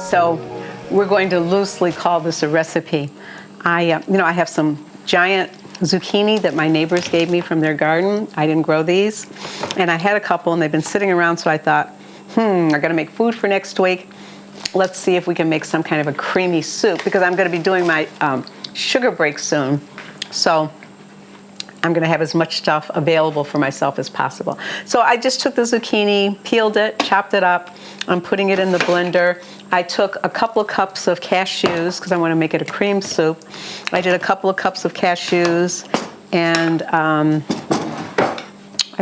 So we're going to loosely call this a recipe. I have some giant zucchini that my neighbors gave me from their garden. I didn't grow these. And I had a couple and they've been sitting around, so I thought, I'm gonna make food for next week. Let's see if we can make some kind of a creamy soup, because I'm gonna be doing my sugar break soon. So I'm gonna have as much stuff available for myself as possible. So I just took the zucchini, peeled it, chopped it up. I'm putting it in the blender. I took a couple of cups of cashews because I want to make it a cream soup. I did a couple of cups of cashews, and I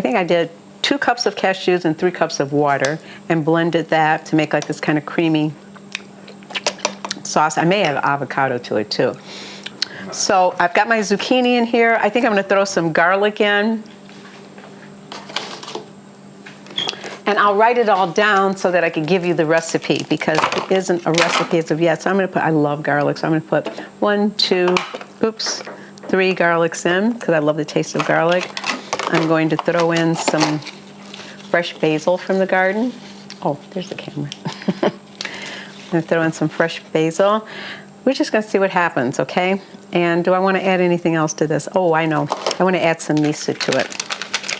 think I did 2 cups of cashews and 3 cups of water, and blended that to make like this kind of creamy sauce. I may have avocado to it too. So I've got my zucchini in here. I think I'm going to throw some garlic in. And I'll write it all down so that I can give you the recipe, because it isn't a recipe as of yet. So I'm going to put, I love garlic, so I'm going to put 3 garlics in, because I love the taste of garlic. I'm going to throw in some fresh basil from the garden. Oh, there's the camera. I'm going to throw in some fresh basil. We're just going to see what happens, okay? And do I want to add anything else to this? Oh, I know. I want to add some miso to it,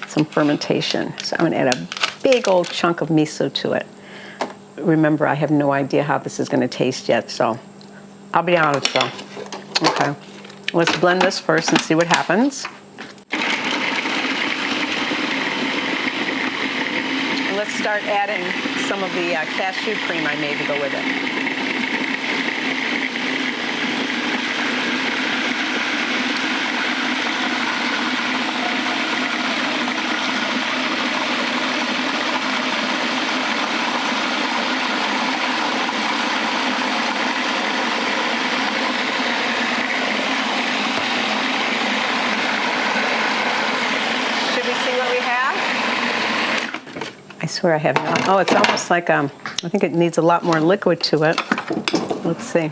some fermentation. So I'm going to add a big old chunk of miso to it. Remember, I have no idea how this is going to taste yet, so I'll be honest though. Okay, let's blend this first and see what happens. And let's start adding some of the cashew cream I made to go with it. I swear I have not. Oh, it's almost like, I think it needs a lot more liquid to it. Let's see.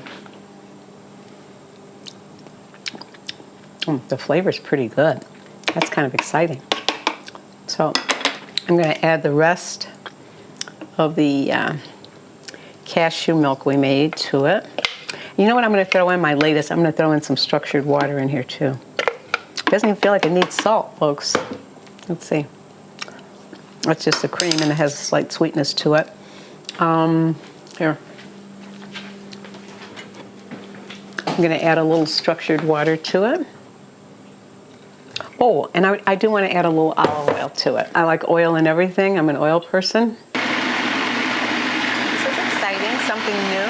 The flavor's pretty good. That's kind of exciting. So I'm going to add the rest of the cashew milk we made to it. You know what I'm going to throw in? My latest. I'm going to throw in some structured water in here too. It doesn't even feel like it needs salt, folks. Let's see. It's just the cream, and it has a slight sweetness to it. Here. I'm going to add a little structured water to it. Oh, and I do want to add a little olive oil to it. I like oil and everything. I'm an oil person. This is exciting, something new.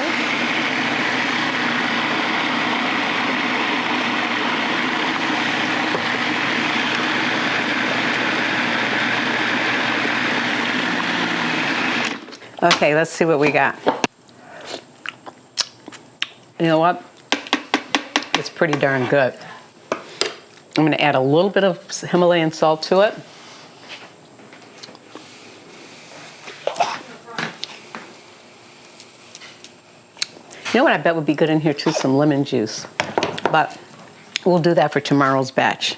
Okay, let's see what we got. You know what? It's pretty darn good. I'm going to add a little bit of Himalayan salt to it. You know what I bet would be good in here too? Some lemon juice. But we'll do that for tomorrow's batch.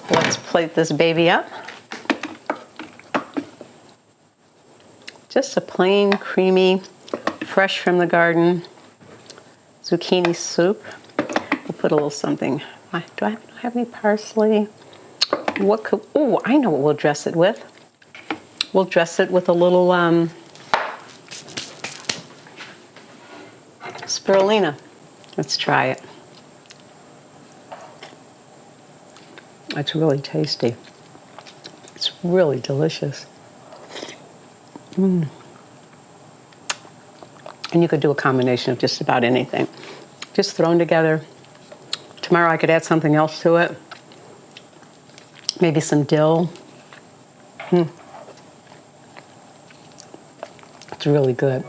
Let's plate this baby up. Just a plain, creamy, fresh from the garden zucchini soup. We'll put a little something. Do I have any parsley? What could, oh, I know what we'll dress it with. We'll dress it with a little spirulina. Let's try it. It's really tasty. It's really delicious. And you could do a combination of just about anything. Just thrown together. Tomorrow I could add something else to it. Maybe some dill. It's really good.